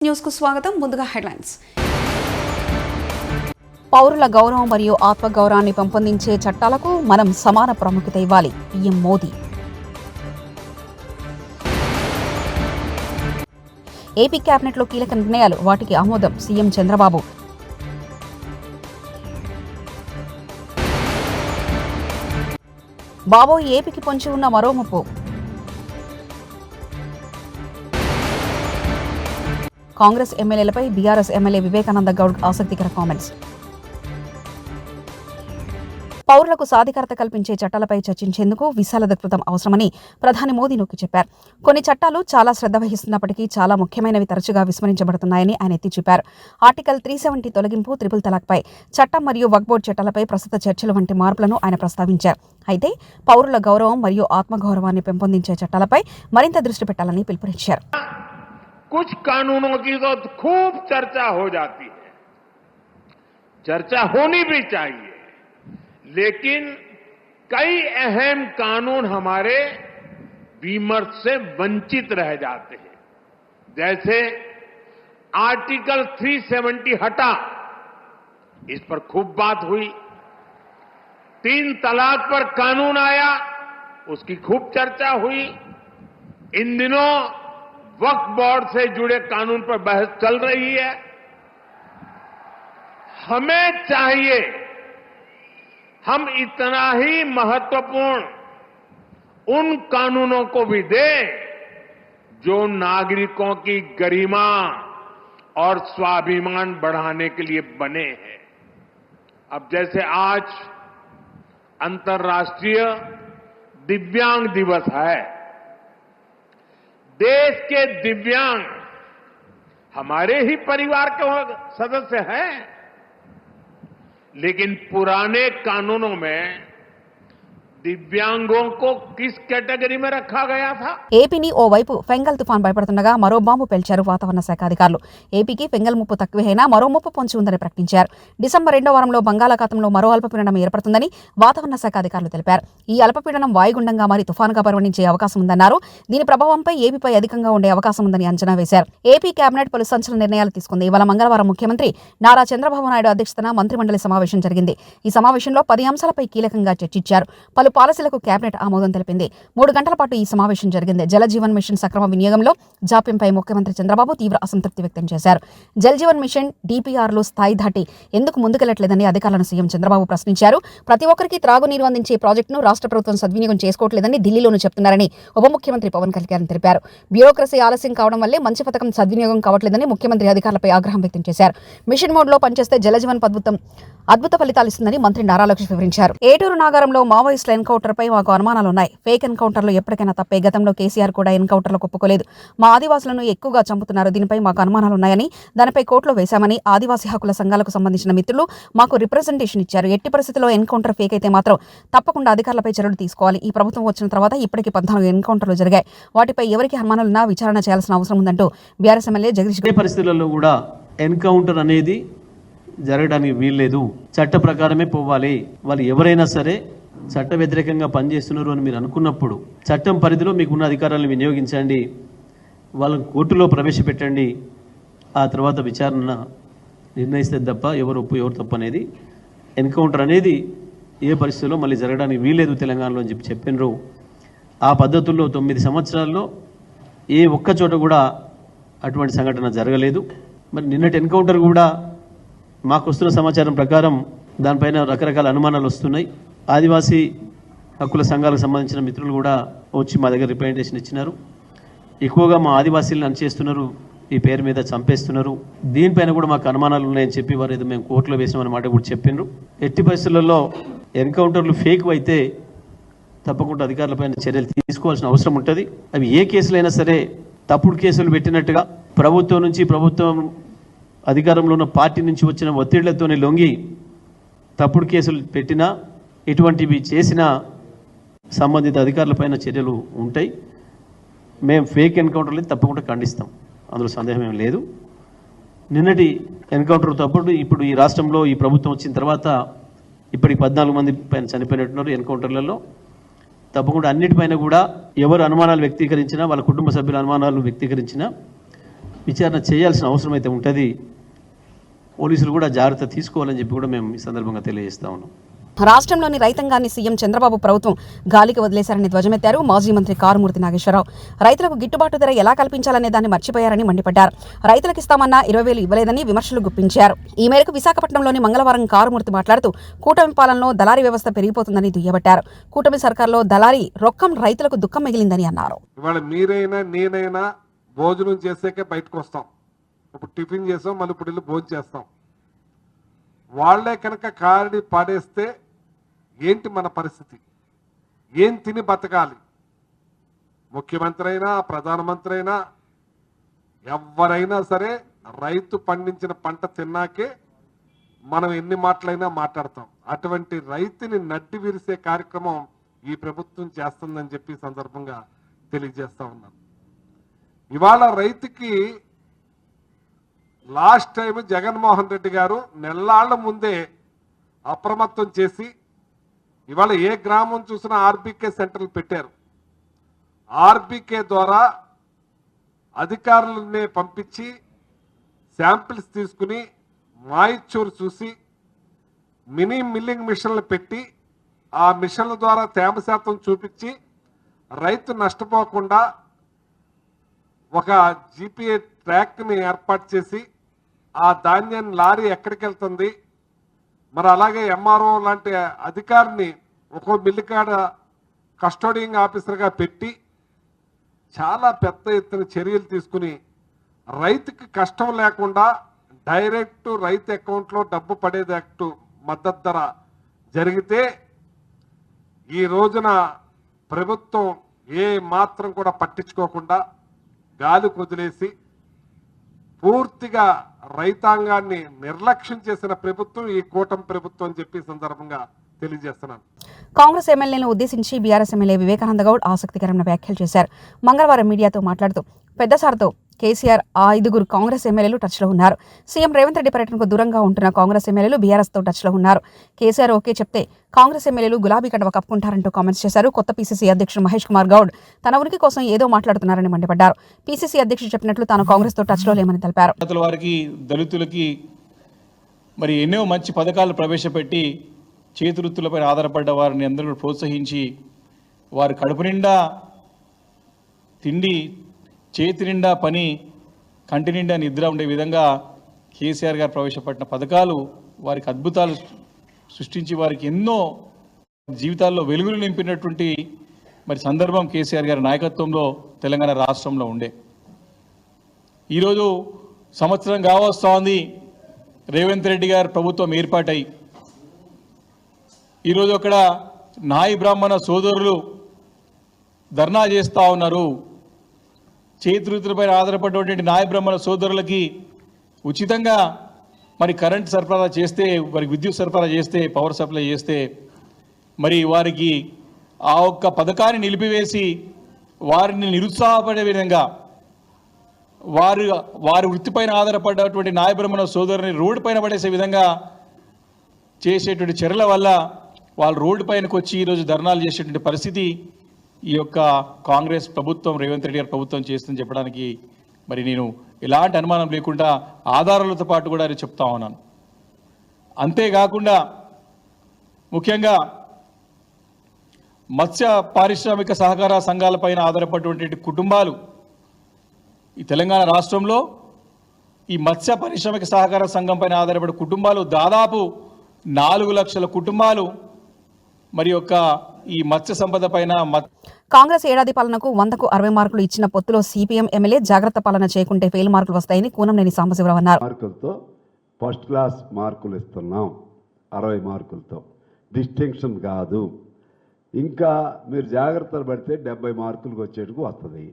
News కు స్వాగతం. ముందుగా హెడ్లైన్స్. పౌరుల గౌరవం మరియు ఆత్మగౌరవాన్ని పెంపొందించే చట్టాలకు మనం సమాన ప్రాముఖ్యత ఇవ్వాలి. పీఎం మోదీ. ఏపీ కేబినెట్లో కీలక నిర్ణయాలు, వాటికి ఆమోదం. సీఎం చంద్రబాబు. బాబోయ్, ఏపీకి పొంచి ఉన్న మరో ముప్పు. కాంగ్రెస్ ఎమ్మెల్యేలపై బీఆర్ఎస్ ఎమ్మెల్యే వివేకానంద గౌడ్ ఆసక్తికర కామెంట్స్. పౌరులకు సాధికారత కల్పించే చట్టాలపై చర్చించేందుకు విశాల దృక్పథం అవసరమని ప్రధాని మోదీ నొక్కి చెప్పారు. కొన్ని చట్టాలు చాలా శ్రద్ధ వహిస్తున్నప్పటికీ చాలా ముఖ్యమైనవి తరచుగా విస్మరించబడుతున్నాయని ఆయన ఎత్తి చూపారు. ఆర్టికల్ 370 తొలగింపు, ట్రిపుల్ తలాక్పై చట్టం మరియు వక్ఫ్ బోర్డు చట్టాలపై ప్రస్తుత చర్చలు వంటి మార్పులను ఆయన ప్రస్తావించారు. అయితే పౌరుల గౌరవం మరియు ఆత్మగౌరవాన్ని పెంపొందించే చట్టాలపై మరింత దృష్టి పెట్టాలని పిలుపునిచ్చారు. कुछ कानूनों की तो खूब चर्चा हो जाती है, चर्चा होनी भी चाहिए, लेकिन कई अहम कानून हमारे विमर्श से वंचित रह जाते हैं. जैसे आर्टिकल 370 हटा, इस पर खूब बात हुई. 3 तलाक पर कानून आया, उसकी खूब चर्चा हुई. इन दिनों वक्फ बोर्ड से जुड़े कानून पर बहस चल रही है. हमें चाहिए हम इतना ही महत्वपूर्ण उन कानूनों को भी दें जो नागरिकों की गरिमा और स्वाभिमान बढ़ाने के लिए बने हैं. अब जैसे आज अंतर्राष्ट्रीय दिव्यांग दिवस है, देश के दिव्यांग हमारे ही परिवार के सदस्य हैं, लेकिन पुराने कानूनों में दिव्यांगों को किस కేటగిరీ में रखा गया था? ఏపీని ఓవైపు ఫెంగల్ తుఫాన్ భయపడుతుండగా మరో బాంబు పేల్చారు వాతావరణ శాఖ అధికారులు. ఏపీకి ఫెంగల్ ముప్పు తక్కువైనా మరో ముప్పు పొంచి ఉందని ప్రకటించారు. డిసెంబర్ 2వ వారంలో బంగాళాఖాతంలో మరో అల్పపీడనం ఏర్పడుతుందని వాతావరణ శాఖ అధికారులు తెలిపారు. ఈ అల్పపీడనం వాయుగుండంగా మారి తుఫానుగా పరిగణించే అవకాశం ఉందన్నారు. దీని ప్రభావంపై ఏపీపై అధికంగా ఉండే అవకాశం ఉందని అంచనా వేశారు. ఏపీ కేబినెట్ పలు సంచలన నిర్ణయాలు తీసుకుంది. ఇవాళ మంగళవారం ముఖ్యమంత్రి నారా చంద్రబాబు నాయుడు అధ్యక్షతన మంత్రిమండలి సమావేశం జరిగింది. ఈ సమావేశంలో 10 అంశాలపై కీలకంగా చర్చించారు. పలు పాలసీలకు కేబినెట్ ఆమోదం తెలిపింది. 3 గంటల పాటు ఈ సమావేశం జరిగింది. జల జీవన్ మిషన్ సక్రమ వినియోగంలో జాప్యంపై ముఖ్యమంత్రి చంద్రబాబు తీవ్ర అసంతృప్తి వ్యక్తం చేశారు. జల్ జీవన్ మిషన్ DPRలు స్థాయి దాటి ఎందుకు ముందుకెళ్లట్లేదని అధికారులను సీఎం చంద్రబాబు ప్రశ్నించారు. ప్రతి ఒక్కరికి త్రాగునీరు అందించే ప్రాజెక్టును రాష్ట్ర ప్రభుత్వం సద్వినియోగం చేసుకోవట్లేదని ఢిల్లీలోనూ చెప్తున్నారని ఉప ముఖ్యమంత్రి పవన్ కళ్యాణ్ తెలిపారు. బ్యూరోక్రసీ ఆలస్యం కావడం వల్లే మంచి పథకం సద్వినియోగం కావట్లేదని ముఖ్యమంత్రి అధికారులపై ఆగ్రహం వ్యక్తం చేశారు. మిషన్ మోడ్లో పనిచేస్తే జలజీవన్ అద్భుత ఫలితాలిస్తుందని మంత్రి నారా లోకేష్ వివరించారు. ఏటూరు నాగారంలో మావోయిస్టుల ఎన్కౌంటర్పై మాకు అనుమానాలున్నాయి. ఫేక్ ఎన్కౌంటర్లు ఎప్పటికైనా తప్పే. గతంలో కేసీఆర్ కూడా ఎన్కౌంటర్లకు ఒప్పుకోలేదు. మా ఆదివాసులను ఎక్కువగా చంపుతున్నారు. దీనిపై మాకు అనుమానాలున్నాయని, దానిపై కోర్టులో వేశామని ఆదివాసీ హక్కుల సంఘాలకు సంబంధించిన మిత్రులు మాకు రిప్రజెంటేషన్ ఇచ్చారు. ఎట్టి పరిస్థితుల్లో ఎన్కౌంటర్ ఫేక్ అయితే మాత్రం తప్పకుండా అధికారులపై చర్యలు తీసుకోవాలి. ఈ ప్రభుత్వం వచ్చిన తర్వాత ఇప్పటికీ 14 ఎన్కౌంటర్లు జరిగాయి. వాటిపై ఎవరికి అనుమానాలున్నా విచారణ చేయాల్సిన అవసరం ఉందంటూ బీఆర్ఎస్ ఎమ్మెల్యే జగదీష్ పరిస్థితుల్లో కూడా ఎన్కౌంటర్ అనేది జరగడానికి వీల్లేదు. చట్ట ప్రకారమే పోవాలి. వాళ్ళు ఎవరైనా సరే చట్ట వ్యతిరేకంగా పనిచేస్తున్నారు అని మీరు అనుకున్నప్పుడు చట్టం పరిధిలో మీకున్న అధికారాలను వినియోగించండి, వాళ్ళని కోర్టులో ప్రవేశపెట్టండి. ఆ తర్వాత విచారణ నిర్ణయిస్తే తప్ప ఎవరు ఒప్పు ఎవరు తప్పు అనేది, ఎన్కౌంటర్ అనేది ఏ పరిస్థితుల్లో మళ్ళీ జరగడానికి వీల్లేదు తెలంగాణలో అని చెప్పినారు. ఆ పద్ధతుల్లో 9 సంవత్సరాల్లో ఏ ఒక్క చోట కూడా అటువంటి సంఘటన జరగలేదు. మరి నిన్నటి ఎన్కౌంటర్ కూడా మాకు వస్తున్న సమాచారం ప్రకారం దానిపైన రకరకాల అనుమానాలు వస్తున్నాయి. ఆదివాసీ హక్కుల సంఘాలకు సంబంధించిన మిత్రులు కూడా వచ్చి మా దగ్గర రిప్రజెంటేషన్ ఇచ్చినారు. ఎక్కువగా మా ఆదివాసీలను అణచేస్తున్నారు, ఈ పేరు మీద చంపేస్తున్నారు, దీనిపైన కూడా మాకు అనుమానాలు ఉన్నాయని చెప్పి వారు ఏదో మేము కోర్టులో వేసినామన్న మాట కూడా చెప్పినారు. ఎట్టి పరిస్థితులలో ఎన్కౌంటర్లు ఫేక్ అయితే తప్పకుండా అధికారులపైన చర్యలు తీసుకోవాల్సిన అవసరం ఉంటుంది. అవి ఏ కేసులైనా సరే తప్పుడు కేసులు పెట్టినట్టుగా ప్రభుత్వం నుంచి, ప్రభుత్వం అధికారంలో ఉన్న పార్టీ నుంచి వచ్చిన ఒత్తిళ్లతోనే లొంగి తప్పుడు కేసులు పెట్టినా, ఇటువంటివి చేసిన సంబంధిత అధికారులపైన చర్యలు ఉంటాయి. మేము ఫేక్ ఎన్కౌంటర్లు తప్పకుండా ఖండిస్తాం, అందులో సందేహం ఏం లేదు. నిన్నటి ఎన్కౌంటర్తో పాటు ఇప్పుడు ఈ రాష్ట్రంలో ఈ ప్రభుత్వం వచ్చిన తర్వాత ఇప్పటికి 14 మంది పైన చనిపోయినట్టున్నారు ఎన్కౌంటర్లలో. తప్పకుండా అన్నిటిపైన కూడా ఎవరు అనుమానాలు వ్యక్తీకరించినా, వాళ్ళ కుటుంబ సభ్యుల అనుమానాలు వ్యక్తీకరించినా విచారణ చేయాల్సిన అవసరం అయితే ఉంటుంది. పోలీసులు కూడా జాగ్రత్త తీసుకోవాలని చెప్పి కూడా మేము ఈ సందర్భంగా తెలియజేస్తా ఉన్నాం. రాష్ట్రంలోని రైతాంగాన్ని సీఎం చంద్రబాబు ప్రభుత్వం గాలికి వదిలేశారని ధ్వజమెత్తారు మాజీ మంత్రి కారుమూర్తి నాగేశ్వరరావు. రైతులకు గిట్టుబాటు ధర ఎలా కల్పించాలనే దాన్ని మర్చిపోయారని మండిపడ్డారు. రైతులకు ఇస్తామన్న 20,000 ఇవ్వలేదని విమర్శలు గుప్పించారు. ఈ మేరకు విశాఖపట్నంలోని మంగళవారం కారుమూర్తి మాట్లాడుతూ కూటమి పాలనలో దళారీ వ్యవస్థ పెరిగిపోతుందని దుయ్యబట్టారు. కూటమి సర్కార్లో దళారీ రొక్కం రైతులకు దుఃఖం మిగిలిందని అన్నారు. ఇవాళ మీరైనా నేనైనా భోజనం చేసాకే బయటకు వస్తాం. ఇప్పుడు టిఫిన్ చేసాం, మళ్ళీ ఇప్పుడు వెళ్ళి భోజనం చేస్తాం. వాళ్లే కనుక కారిని పాడేస్తే ఏంటి మన పరిస్థితి? ఏం తిని బతకాలి? ముఖ్యమంత్రి అయినా ప్రధానమంత్రి అయినా ఎవరైనా సరే రైతు పండించిన పంట తిన్నాకే మనం ఎన్ని మాటలైనా మాట్లాడతాం. అటువంటి రైతుని నడ్డి విరిసే కార్యక్రమం ఈ ప్రభుత్వం చేస్తుందని చెప్పి సందర్భంగా తెలియజేస్తా ఉన్నాను. ఇవాళ రైతుకి లాస్ట్ టైం జగన్మోహన్ రెడ్డి గారు నెల్లాళ్ల ముందే అప్రమత్తం చేసి ఇవాళ ఏ గ్రామం చూసినా ఆర్బీకే సెంటర్లు పెట్టారు. ఆర్బీకే ద్వారా అధికారులనే పంపించి శాంపిల్స్ తీసుకుని మాయిచ్చూరు చూసి మినీ మిల్లింగ్ మిషన్లు పెట్టి ఆ మిషన్ల ద్వారా తేమ శాతం చూపించి రైతు నష్టపోకుండా ఒక జీపీఏ ట్రాక్ని ఏర్పాటు చేసి ఆ ధాన్యాన్ని లారీ ఎక్కడికి వెళ్తుంది, మరి అలాగే ఎంఆర్ఓ లాంటి అధికారిని ఒక్కో మిల్లికాడ కస్టోడియింగ్ ఆఫీసర్గా పెట్టి చాలా పెద్ద ఎత్తున చర్యలు తీసుకుని రైతుకి కష్టం లేకుండా డైరెక్ట్ రైతు అకౌంట్లో డబ్బు పడేటట్టు మద్దతు ధర జరిగితే ఈ రోజున ప్రభుత్వం ఏ మాత్రం కూడా పట్టించుకోకుండా గాలి వదిలేసి పూర్తిగా రైతాంగాన్ని నిర్లక్ష్యం చేసిన ప్రభుత్వం ఈ కూటమి ప్రభుత్వం అని చెప్పి సందర్భంగా తెలియజేస్తున్నాను. కాంగ్రెస్ ఎమ్మెల్యేలను ఉద్దేశించి బీఆర్ఎస్ ఎమ్మెల్యే వివేకానంద గౌడ్ ఆసక్తికరమైన వ్యాఖ్యలు చేశారు. మంగళవారం మీడియాతో మాట్లాడుతూ పెద్దసార్తో కేసీఆర్ 5 కాంగ్రెస్ ఎమ్మెల్యేలు టచ్లో ఉన్నారు. సీఎం రేవంత్ రెడ్డి పర్యటనకు దూరంగా ఉంటున్న కాంగ్రెస్ ఎమ్మెల్యేలు బీఆర్ఎస్తో టచ్లో ఉన్నారు. కేసీఆర్ ఓకే చెప్తే కాంగ్రెస్ ఎమ్మెల్యేలు గులాబీ కండువా కప్పుకుంటారంటూ కామెంట్స్ చేశారు. కొత్త పీసీసీ అధ్యక్షుడు మహేష్ కుమార్ గౌడ్ తన ఉనికి కోసం ఏదో మాట్లాడుతున్నారని మండిపడ్డారు. పీసీసీ అధ్యక్షుడు చెప్పినట్లు తాను కాంగ్రెస్తో టచ్లో లేమని తెలిపారు. వారికి దళితులకి మరి ఎన్నో మంచి పథకాలు ప్రవేశపెట్టి చేతివృత్తులపై ఆధారపడ్డ వారిని అందరూ ప్రోత్సహించి వారి కడుపు నిండా తిండి, చేతి నిండా పని, కంటి నిండా నిద్ర ఉండే విధంగా కేసీఆర్ గారు ప్రవేశపెట్టిన పథకాలు వారికి అద్భుతాలు సృష్టించి వారికి ఎన్నో జీవితాల్లో వెలుగులు నింపినటువంటి మరి సందర్భం కేసీఆర్ గారి నాయకత్వంలో తెలంగాణ రాష్ట్రంలో ఉండే. ఈరోజు సంవత్సరం కావస్తోంది రేవంత్ రెడ్డి గారి ప్రభుత్వం ఏర్పాటై. ఈరోజు అక్కడ నాయి బ్రాహ్మణ సోదరులు ధర్నా చేస్తూ ఉన్నారు. చేతివృత్తులపై ఆధారపడినటువంటి నాయ బ్రాహ్మణ సోదరులకి ఉచితంగా మరి కరెంట్ సరఫరా చేస్తే, వారికి విద్యుత్ సరఫరా చేస్తే, పవర్ సప్లై చేస్తే మరి వారికి ఆ ఒక్క పథకాన్ని నిలిపివేసి వారిని నిరుత్సాహపడే విధంగా వారి వృత్తిపైన ఆధారపడ్డటువంటి నాయ బ్రాహ్మణ సోదరుని రోడ్డు పైన పడేసే విధంగా చేసేటువంటి చర్యల వల్ల వాళ్ళు రోడ్డు పైనకు వచ్చి ఈరోజు ధర్నాలు చేసేటువంటి పరిస్థితి ఈ యొక్క కాంగ్రెస్ ప్రభుత్వం, రేవంత్ రెడ్డి గారి ప్రభుత్వం చేస్తుందని చెప్పడానికి మరి నేను ఎలాంటి అనుమానం లేకుండా ఆధారాలతో పాటు కూడా చెప్తా ఉన్నాను. అంతేకాకుండా ముఖ్యంగా మత్స్య పారిశ్రామిక సహకార సంఘాలపైన ఆధారపడినటువంటి కుటుంబాలు ఈ తెలంగాణ రాష్ట్రంలో ఈ మత్స్య పారిశ్రామిక సహకార సంఘం పైన ఆధారపడే కుటుంబాలు దాదాపు 4 లక్షల కుటుంబాలు మరి యొక్క ఈ మత్స్య సంపద పైన. కాంగ్రెస్ ఏడాది పాలనకు 100కు 60 మార్కులు ఇచ్చిన పొత్తులో సిపిఎం ఎమ్మెల్యే జాగ్రత్త పాలన చేయకుంటే ఫెయిల్ మార్కులు వస్తాయని కూనంనేని సాంబశివరావు అన్నారు. మార్కులతో ఫస్ట్ క్లాస్ మార్కులు ఇస్తున్నాం, 60 మార్కులతో డిస్టింక్షన్ కాదు. ఇంకా మీరు జాగ్రత్తలు పడితే 70 మార్కులకు వచ్చేట్టుకు వస్తుంది,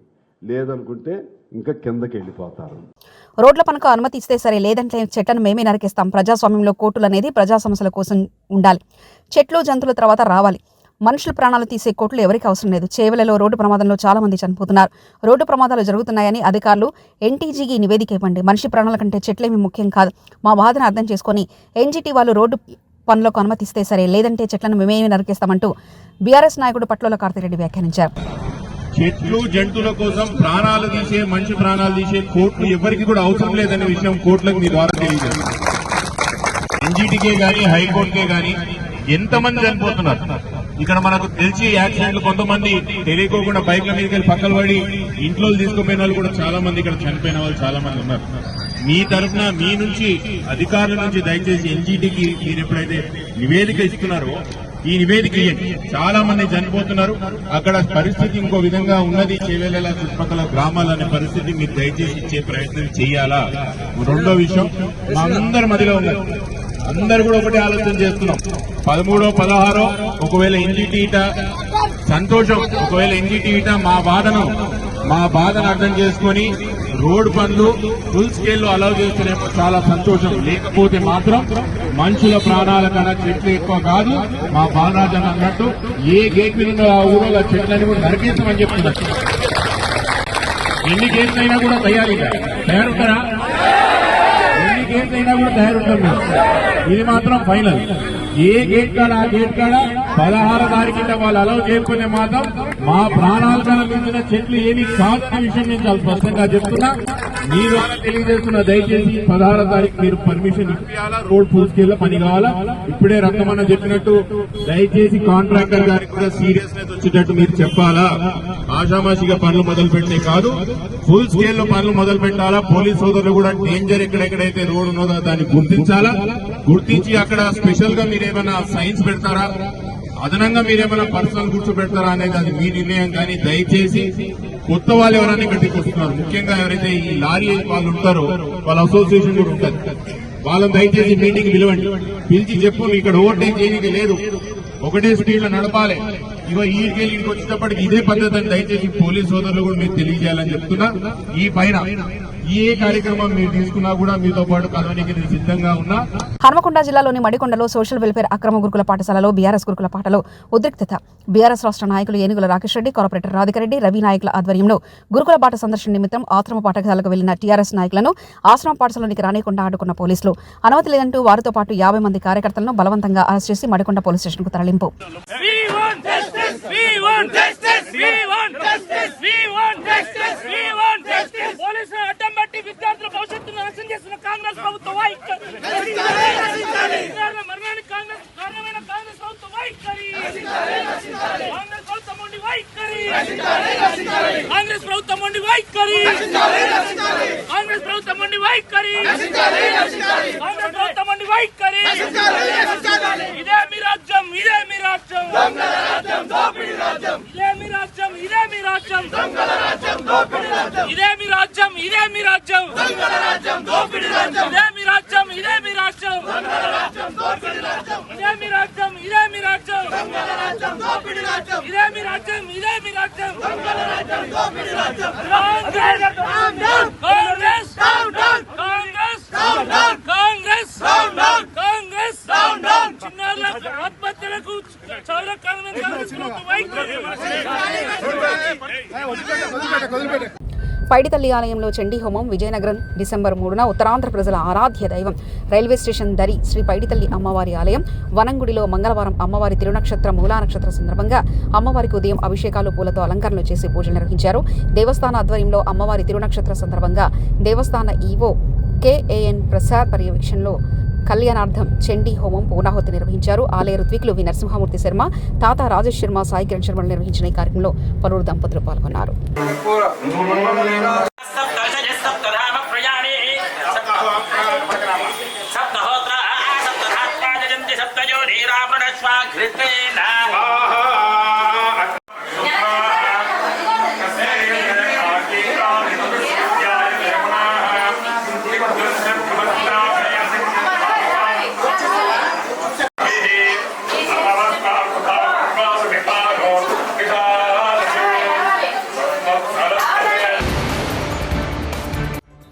లేదనుకుంటే ఇంకా కిందకి వెళ్ళిపోతారు. రోడ్ల పనుకు అనుమతి ఇస్తే సరే, లేదంటే చెట్లను మేమే నరికేస్తాం. ప్రజాస్వామ్యంలో కోర్టులు అనేది ప్రజా సమస్యల కోసం ఉండాలి. చెట్లు జంతువుల తర్వాత రావాలి. మనుషుల ప్రాణాలు తీసే కోర్టులు ఎవరికి అవసరం లేదు. చేవెలలో రోడ్డు ప్రమాదంలో చాలా మంది చనిపోతున్నారు. రోడ్డు ప్రమాదాలు జరుగుతున్నాయని అధికారులు ఎన్టీజీకి నివేదిక ఇవ్వండి. మనిషి ప్రాణాల కంటే చెట్లేమీ ముఖ్యం కాదు. మా బాధను అర్థం చేసుకొని ఎన్జీటీ వాళ్ళు రోడ్డు పనులకు అనుమతిస్తే సరే, లేదంటే చెట్లను మేమే నరికేస్తామంటూ బీఆర్ఎస్ నాయకుడు పట్లోల కార్తిరెడ్డి వ్యాఖ్యానించారు. చెట్లు జంతువుల కోసం ప్రాణాలు తీసే మంచి ప్రాణాలు తీసే కోర్టులు ఎవరికి కూడా అవసరం లేదనే విషయం కోర్టులకు మీ ద్వారా తెలియజేస్తారు. ఎన్జీటీకే గాని హైకోర్టుకే గాని ఎంతమంది చనిపోతున్నారు. ఇక్కడ మనకు తెలిసి యాక్సిడెంట్లు కొంతమంది తెలియకోకుండా బైక్ల మీదకి వెళ్ళి పక్కన పడి ఇంట్లో తీసుకుపోయిన వాళ్ళు కూడా చాలా మంది ఇక్కడ చనిపోయిన వాళ్ళు చాలా మంది ఉన్నారు. మీ తరఫున మీ నుంచి అధికారుల నుంచి దయచేసి ఎన్జీటీకి మీరు ఎప్పుడైతే నివేదిక ఇస్తున్నారో ఈ నివేదిక ఇవ్వండి. చాలా మంది చనిపోతున్నారు. అక్కడ పరిస్థితి ఇంకో విధంగా ఉన్నది. చేవేళ్ల చుట్టుపక్కల గ్రామాలనే పరిస్థితి మీరు దయచేసి ఇచ్చే ప్రయత్నం చేయాలా. రెండో విషయం మా అందరి మధ్యలో ఉన్నారు. అందరు కూడా ఒకటే ఆలోచన చేస్తున్నాం. 13, 16 ఒకవేళ ఎన్జీటీ ఇట సంతోషం. ఒకవేళ ఎన్జీటీ ఇట మా బాధను అర్థం చేసుకుని రోడ్డు పనులు ఫుల్ స్కేల్లో అలౌ చేస్తేనే చాలా సంతోషం. లేకపోతే మాత్రం మనుషుల ప్రాణాల కన్నా చెట్లు ఎక్కువ కాదు. మా బాలరాజన్ అన్నట్టు ఏ గేట్ మీద ఆ ఊళ్ళో చెట్లని కూడా నరికేస్తామని చెప్తున్నారు. ఎన్ని గేట్లు అయినా కూడా తయారుంటారా? ఎన్ని గేట్లు అయినా కూడా తయారుంటాం మేము. ఇది మాత్రం ఫైనల్. ఏ గేట్ కాడ ఆ గేట్ కాడ 16 తారీఖున వాళ్ళు అలౌ చేయకపోతే మాత్రం మా ప్రాణాల కన్నా మించిన చెట్లు ఏమి కాదనే విషయం నేను చాలా స్పష్టంగా చెప్తున్నా. మీ ద్వారా తెలియజేస్తున్నా. దయచేసి 16 తారీఖు మీరు పర్మిషన్ ఇప్పించాలా. రోడ్ ఫుల్ స్కేల్ లో పని కావాలా. ఇప్పుడే రత్నమన్న చెప్పినట్టు దయచేసి కాంట్రాక్టర్ గారికి కూడా సీరియస్నెస్ వచ్చేటట్టు మీరు చెప్పాలా. ఆషామాషిగా పనులు మొదలు పెట్టే కాదు, ఫుల్ స్కేల్ లో పనులు మొదలు పెట్టాలా. పోలీస్ సోదరులు కూడా డేంజర్ ఎక్కడెక్కడైతే రోడ్ ఉన్నదో దాన్ని గుర్తించాలా. గుర్తించి అక్కడ స్పెషల్ గా మీరేమైనా సైన్స్ పెడతారా, అదనంగా మీరేమైనా పర్సనల్ గుర్తు పెడతారా అనేది అది మీ నిర్ణయం. కానీ దయచేసి కొత్త వాళ్ళు ఎవరైనా ఇక్కడికి వస్తున్నారు, ముఖ్యంగా ఎవరైతే ఈ లారీ వాళ్ళు ఉంటారో వాళ్ళ అసోసియేషన్ కూడా ఉంటుంది, వాళ్ళని దయచేసి మీటింగ్ పిలవండి. పిలిచి చెప్పు ఇక్కడ ఓవర్టేక్ చేయడానికి లేదు, ఒకటే స్పీడ్ లో నడపాలి. ఇగో ఈడికెళ్ళి ఇంటికి వచ్చేటప్పటికి ఇదే పద్ధతి అని దయచేసి పోలీస్ సోదరులు కూడా మీరు తెలియజేయాలని చెప్తున్నా. ఈ పైన ఏ కార్యక్రమం మీరు తీసుకున్నా కూడా మీతో పాటు కలవడానికి నేను సిద్ధంగా ఉన్నా. హన్మకొండ జిల్లాలోని మడికొండలో సోషల్ వెల్ఫేర్ అక్రమ గురుకుల పాఠశాలలో బీఆర్ఎస్ గురుకుల పాఠలో ఉద్రిక్తత. బీఆర్ఎస్ రాష్ట్ర నాయకులు ఏనుగుల రాకేష్ రెడ్డి, కార్పొరేటర్ రాధికారెడ్డి, రవి నాయకుల ఆధ్వర్యంలో గురుకుల పాఠ సందర్శన నిమిత్తం ఆశ్రమ పాఠశాలకు వెళ్లిన టీఆర్ఎస్ నాయకులను ఆశ్రమ పాఠశాలలోనికి రానికుండా అడ్డుకున్న పోలీసులు అనుమతి లేదంటూ వారితో పాటు 50 మంది కార్యకర్తలను బలవంతంగా అరెస్ట్ చేసి మడికొండ పోలీస్ స్టేషన్కు తరలింపు. విద్యార్థుల భవిష్యత్తును నాశనం చేస్తున్న కాంగ్రెస్ ప్రభుత్వ వైఖరి, మరణానికి కారణమైన కాంగ్రెస్ ప్రభుత్వ వైఖరి, కాంగ్రెస్ ప్రభుత్వం ఉండి వైఖరి, కాంగ్రెస్ ప్రభుత్వం ఉండి వైఖరి, కాంగ్రెస్ ప్రభుత్వం ఉండి వైఖరి, కాంగ్రెస్ ప్రభుత్వం ఉండి వైఖరి. ఇదే మీ రాజ్యం, ఇదే మీ రాజ్యం, ఇదే మీ రాజ్యం, ఇదే మీ రాజ్యం, ఇదే మీ రాజ్యం, ఇదే మీ రాజ్యం, ఇదే మీ రాజ్యం, ఇదే మీ రాజ్యం, ఇదే మీ రాజ్యం, ఇదే మీ రాజ్యం, ఇదే మీ రాజ్యం, ఇదే మీ రాజ్యం. కాంగ్రెస్ కాంగ్రెస్ కాంగ్రెస్ చిన్నారుల ఆత్మహత్యలకు చాలా కాంగ్రెస్ పైడితల్లి ఆలయంలో చండీ హోమం. విజయనగరం డిసెంబర్ 3న ఉత్తరాంధ్ర ప్రజల ఆరాధ్య దైవం రైల్వే స్టేషన్ దరి శ్రీ పైడితల్లి అమ్మవారి ఆలయం వనంగుడిలో మంగళవారం అమ్మవారి తిరునక్షత్ర మూలా నక్షత్ర సందర్భంగా అమ్మవారికి ఉదయం అభిషేకాలు, పూలతో అలంకరణలు చేసి పూజలు నిర్వహించారు. దేవస్థాన ఆధ్వర్యంలో అమ్మవారి తిరునక్షత్ర సందర్భంగా దేవస్థాన ఈవో KAN ప్రసాద్ పర్యవేక్షణలో కళ్యాణార్థం చండీ హోమం పూర్ణాహుతి నిర్వహించారు. ఆలయ ఋత్వికులు వి నరసింహమూర్తి శర్మ, తాత రాజేష్ శర్మ, సాయి కిరణ్ శర్మలు నిర్వహించిన ఈ కార్యక్రమంలో పలువురు దంపతులు పాల్గొన్నారు.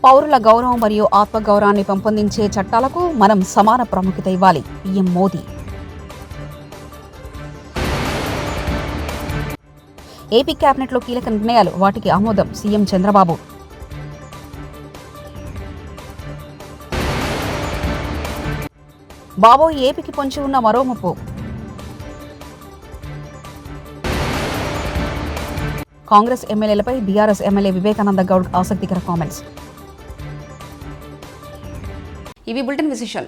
పౌరుల గౌరవం మరియు ఆత్మగౌరవాన్ని పెంపొందించే చట్టాలకు మనం సమాన ప్రాముఖ్యత ఇవ్వాలి. పీఎం మోదీ. ఏపీ కేబినెట్లో కీలక నిర్ణయాలు, వాటికి ఆమోదం. సీఎం చంద్రబాబు. బాబోయ్, ఏపీకి పొంచి ఉన్న మరో ముప్పు. కాంగ్రెస్ ఎమ్మెల్యేలపై బీఆర్ఎస్ ఎమ్మెల్యే వివేకానంద గౌడ్ ఆసక్తికర కామెంట్స్. ఇవి బులెటిన్ విశేషాలు.